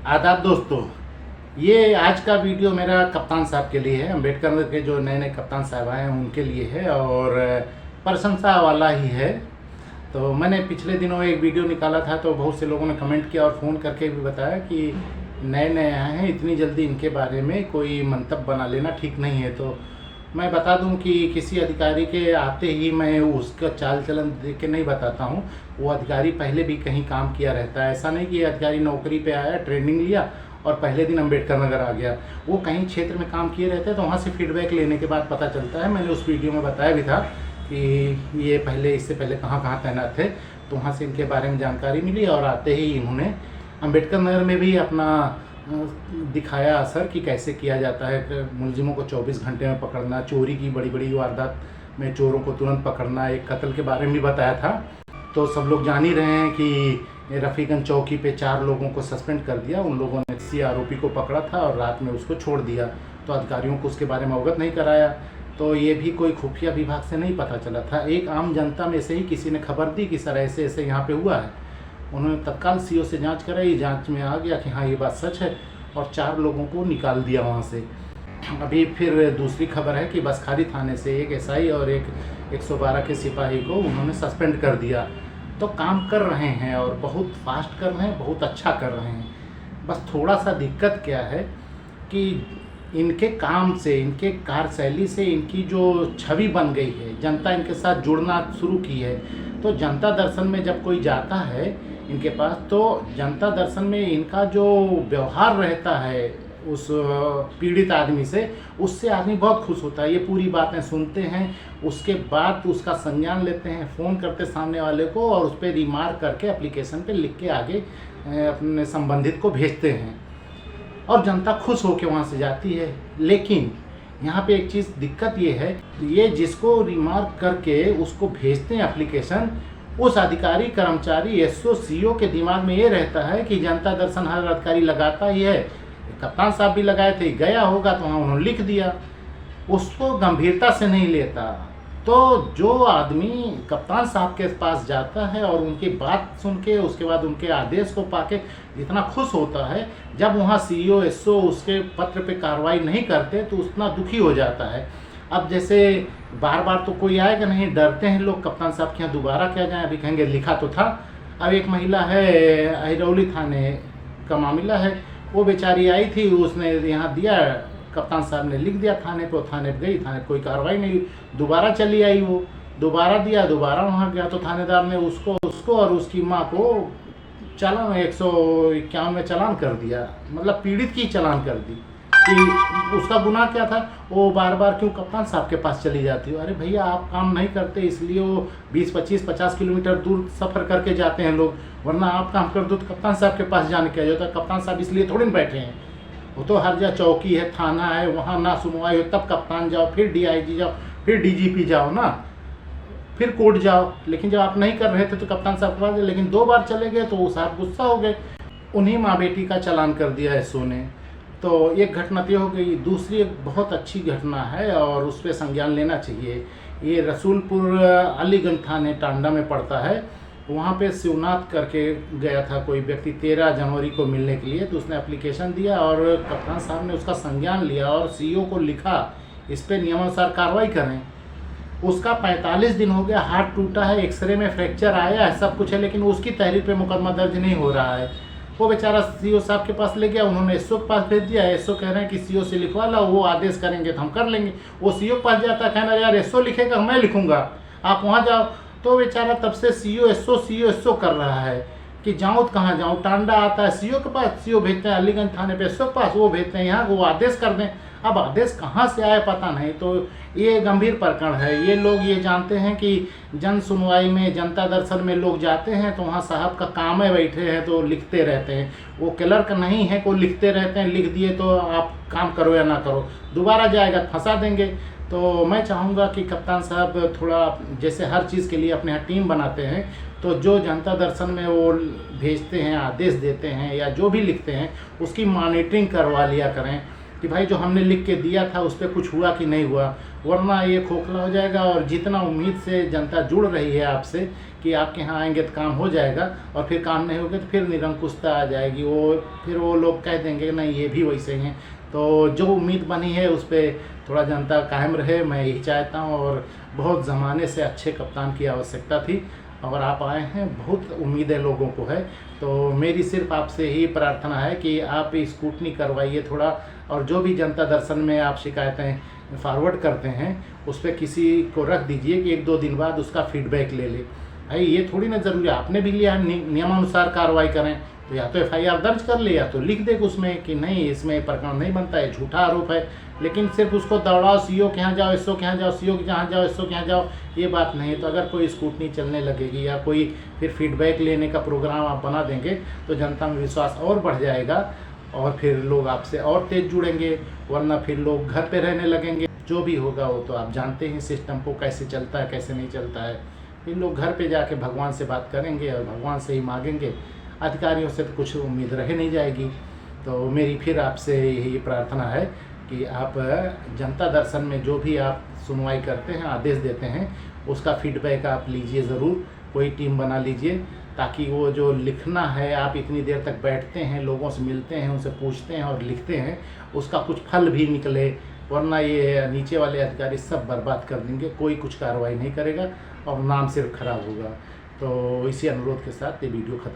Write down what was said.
आदाब दोस्तों, ये आज का वीडियो मेरा कप्तान साहब के लिए है। अम्बेडकर नगर के जो नए नए कप्तान साहब आए हैं उनके लिए है और प्रशंसा वाला ही है। तो मैंने पिछले दिनों एक वीडियो निकाला था तो बहुत से लोगों ने कमेंट किया और फ़ोन करके भी बताया कि नए नए आए हैं, इतनी जल्दी इनके बारे में कोई मंतव्य बना लेना ठीक नहीं है। तो मैं बता दूं कि किसी अधिकारी के आते ही मैं उसका चाल चलन देख के नहीं बताता हूं। वो अधिकारी पहले भी कहीं काम किया रहता है। ऐसा नहीं कि अधिकारी नौकरी पे आया, ट्रेनिंग लिया और पहले दिन अम्बेडकर नगर आ गया। वो कहीं क्षेत्र में काम किए रहते हैं तो वहाँ से फीडबैक लेने के बाद पता चलता है। मैंने उस वीडियो में बताया भी था कि ये इससे पहले कहाँ कहाँ तैनात थे, तो वहाँ से इनके बारे में जानकारी मिली और आते ही इन्होंने अम्बेडकर नगर में भी अपना दिखाया असर कि कैसे किया जाता है। मुलजिमों को 24 घंटे में पकड़ना, चोरी की बड़ी बड़ी वारदात में चोरों को तुरंत पकड़ना, एक कत्ल के बारे में भी बताया था। तो सब लोग जान ही रहे हैं कि रफ़ीगंज चौकी पे 4 लोगों को सस्पेंड कर दिया। उन लोगों ने किसी आरोपी को पकड़ा था और रात में उसको छोड़ दिया, तो अधिकारियों को उसके बारे में अवगत नहीं कराया। तो ये भी कोई खुफिया विभाग से नहीं पता चला था, एक आम जनता में से ही किसी ने खबर दी कि सर ऐसे ऐसे यहाँ पे हुआ है। उन्होंने तत्काल सीओ से जांच कराई, जांच में आ गया कि हाँ ये बात सच है और 4 लोगों को निकाल दिया वहाँ से। अभी फिर दूसरी खबर है कि बसखारी थाने से एक एसआई और एक 112 के सिपाही को उन्होंने सस्पेंड कर दिया। तो काम कर रहे हैं और बहुत फास्ट कर रहे हैं, बहुत अच्छा कर रहे हैं। बस थोड़ा सा दिक्कत क्या है कि इनके काम से, इनके कार्यशैली से इनकी जो छवि बन गई है, जनता इनके साथ जुड़ना शुरू की है। तो जनता दर्शन में जब कोई जाता है इनके पास, तो जनता दर्शन में इनका जो व्यवहार रहता है उस पीड़ित आदमी से, उससे आदमी बहुत खुश होता है। ये पूरी बातें सुनते हैं, उसके बाद उसका संज्ञान लेते हैं, फ़ोन करते सामने वाले को और उस पर रिमार्क करके एप्लीकेशन पे लिख के आगे अपने संबंधित को भेजते हैं और जनता खुश होकर वहाँ से जाती है। लेकिन यहाँ पे एक चीज़ दिक्कत ये है, ये जिसको रिमार्क करके उसको भेजते हैं एप्लीकेशन, उस अधिकारी, कर्मचारी, एसओ, सीओ के दिमाग में ये रहता है कि जनता दर्शन हर अधिकारी लगाता ही है, कप्तान साहब भी लगाए थे, गया होगा तो वहाँ उन्होंने लिख दिया, उसको गंभीरता से नहीं लेता। तो जो आदमी कप्तान साहब के पास जाता है और उनकी बात सुन के उसके बाद उनके आदेश को पाके जितना खुश होता है, जब वहाँ सीईओ, एसओ उसके पत्र पे कार्रवाई नहीं करते तो उतना दुखी हो जाता है। अब जैसे बार बार तो कोई आएगा नहीं, डरते हैं लोग कप्तान साहब के यहाँ दोबारा क्या जाए, अभी कहेंगे लिखा तो था। अब एक महिला है, अहिरौली थाने का मामला है, वो बेचारी आई थी, उसने यहाँ दिया, कप्तान साहब ने लिख दिया थाने पे, थाने पे गई, थाने कोई कार्रवाई नहीं, दोबारा चली आई, वो दोबारा दिया, दोबारा वहाँ गया तो थानेदार ने उसको और उसकी माँ को चालान 151 में चालान कर दिया, मतलब पीड़ित की चालान कर दी कि उसका गुनाह क्या था, वो बार बार क्यों कप्तान साहब के पास चली जाती हो। अरे भैया आप काम नहीं करते इसलिए वो 20, 25, 50 किलोमीटर दूर सफ़र करके जाते हैं लोग, वरना आप काम कर दो तो कप्तान साहब के पास जाने क्या जाता है। कप्तान साहब इसलिए थोड़ी ना बैठे हैं, वो तो हर जगह चौकी है, थाना है, वहाँ ना सुनवाई हो तब कप्तान जाओ, फिर डीआईजी जाओ, फिर डीजीपी जाओ ना, फिर कोर्ट जाओ। लेकिन जब आप नहीं कर रहे थे तो कप्तान साहब के पास, लेकिन 2 बार चले गए तो वो साहब गुस्सा हो गए, उन्हीं माँ बेटी का चालान कर दिया एसओ ने। तो एक घटना तो हो गई। दूसरी एक बहुत अच्छी घटना है और उस पर संज्ञान लेना चाहिए। ये रसूलपुर अलीगंज थाने टांडा में पड़ता है। वहाँ पे शिवनाथ करके गया था कोई व्यक्ति 13 जनवरी को मिलने के लिए, तो उसने एप्लीकेशन दिया और कप्तान साहब ने उसका संज्ञान लिया और सीईओ को लिखा इस पर नियमानुसार कार्रवाई करें। उसका 45 दिन हो गया, हाथ टूटा है, एक्सरे में फ्रैक्चर आया है, सब कुछ है, लेकिन उसकी तहरीर पे मुकदमा दर्ज नहीं हो रहा है। वो बेचारा सीओ साहब के पास ले गया, उन्होंने एसओ के पास भेज दिया, एसओ कह रहे हैं कि सीओ से लिखवा लो, वो आदेश करेंगे तो हम कर लेंगे। वो सीओ के पास जाता, कहना यार एसओ लिखेगा मैं लिखूंगा, आप वहाँ जाओ। तो बेचारा तब से सीओ एसओ कर रहा है कि जाऊँ तो कहाँ जाऊँ, टांडा आता है सीओ के पास, सीओ भेजते हैं अलीगंज थाने पे एसओ के पास, वो भेजते हैं यहाँ, वो आदेश कर दें। अब आदेश कहाँ से आए पता नहीं। तो ये गंभीर प्रकरण है। ये लोग ये जानते हैं कि जन सुनवाई में, जनता दर्शन में लोग जाते हैं तो वहाँ साहब का काम है, बैठे हैं तो लिखते रहते हैं, वो क्लर्क नहीं है को लिखते रहते हैं, लिख दिए तो आप काम करो या ना करो, दोबारा जाएगा फंसा देंगे। तो मैं चाहूँगा कि कप्तान साहब थोड़ा, जैसे हर चीज़ के लिए अपने यहाँ टीम बनाते हैं, तो जो जनता दर्शन में वो भेजते हैं, आदेश देते हैं या जो भी लिखते हैं, उसकी मॉनिटरिंग करवा लिया करें कि भाई जो हमने लिख के दिया था उस पर कुछ हुआ कि नहीं हुआ, वरना ये खोखला हो जाएगा। और जितना उम्मीद से जनता जुड़ रही है आपसे कि आपके यहाँ आएंगे तो काम हो जाएगा, और फिर काम नहीं होगा तो फिर निरंकुशता आ जाएगी, फिर वो लोग कह देंगे नहीं ये भी वैसे ही हैं। तो जो उम्मीद बनी है उस पर थोड़ा जनता कायम रहे, मैं यही चाहता हूँ। और बहुत ज़माने से अच्छे कप्तान की आवश्यकता थी और आप आए हैं, बहुत उम्मीदें लोगों को है। तो मेरी सिर्फ आपसे ही प्रार्थना है कि आप स्क्रूटनी करवाइए थोड़ा, और जो भी जनता दर्शन में आप शिकायतें फॉरवर्ड करते हैं उस पर किसी को रख दीजिए कि 1-2 दिन बाद उसका फीडबैक ले ले। भाई ये थोड़ी ना ज़रूरी है, आपने भी लिया नियमानुसार कार्रवाई करें, तो या तो FIR दर्ज कर ले या तो लिख दे उसमें कि नहीं इसमें प्रकरण नहीं बनता है, झूठा आरोप है। लेकिन सिर्फ उसको दौड़ाओ, CO के यहाँ जाओ, SO के यहाँ जाओ, CO के यहाँ जाओ, SO के यहाँ जाओ, ये बात नहीं। तो अगर कोई स्क्रूटनी चलने लगेगी या कोई फिर फीडबैक लेने का प्रोग्राम आप बना देंगे तो जनता में विश्वास और बढ़ जाएगा और फिर लोग आपसे और तेज जुड़ेंगे, वरना फिर लोग घर पे रहने लगेंगे। जो भी होगा वो तो आप जानते हैं सिस्टम को कैसे चलता है कैसे नहीं चलता है। फिर लोग घर पे जाके भगवान से बात करेंगे और भगवान से ही मांगेंगे, अधिकारियों से तो कुछ उम्मीद रह नहीं जाएगी। तो मेरी फिर आपसे यही प्रार्थना है कि आप जनता दर्शन में जो भी आप सुनवाई करते हैं, आदेश देते हैं, उसका फीडबैक आप लीजिए ज़रूर, कोई टीम बना लीजिए, ताकि वो जो लिखना है, आप इतनी देर तक बैठते हैं, लोगों से मिलते हैं, उनसे पूछते हैं और लिखते हैं, उसका कुछ फल भी निकले। वरना ये नीचे वाले अधिकारी सब बर्बाद कर देंगे, कोई कुछ कार्रवाई नहीं करेगा और नाम सिर्फ खराब होगा। तो इसी अनुरोध के साथ ये वीडियो खत्म।